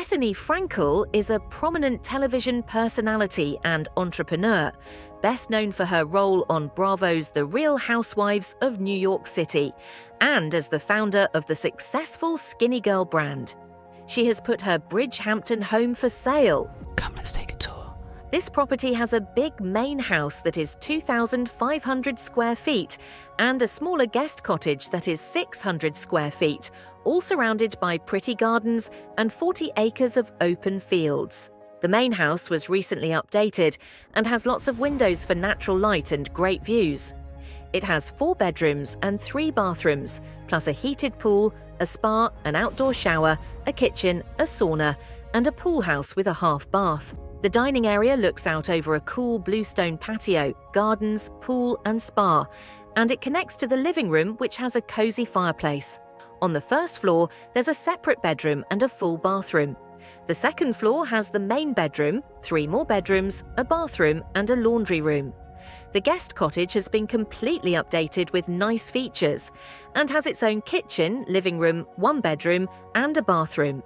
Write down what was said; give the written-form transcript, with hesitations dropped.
Bethenny Frankel is a prominent television personality and entrepreneur, best known for her role on Bravo's The Real Housewives of New York City, and as the founder of the successful Skinny Girl brand. She has put her Bridgehampton home for sale. Come, let's take a tour. This property has a big main house that is 2,500 square feet and a smaller guest cottage that is 600 square feet, all surrounded by pretty gardens and 40 acres of open fields. The main house was recently updated and has lots of windows for natural light and great views. It has 4 bedrooms and 3 bathrooms, plus a heated pool, a spa, an outdoor shower, a kitchen, a sauna, and a pool house with a half bath. The dining area looks out over a cool bluestone patio, gardens, pool and spa, and it connects to the living room, which has a cozy fireplace. On the first floor, there's a separate bedroom and a full bathroom. The second floor has the main bedroom, 3 more bedrooms, a bathroom and a laundry room. The guest cottage has been completely updated with nice features and has its own kitchen, living room, 1 bedroom and a bathroom.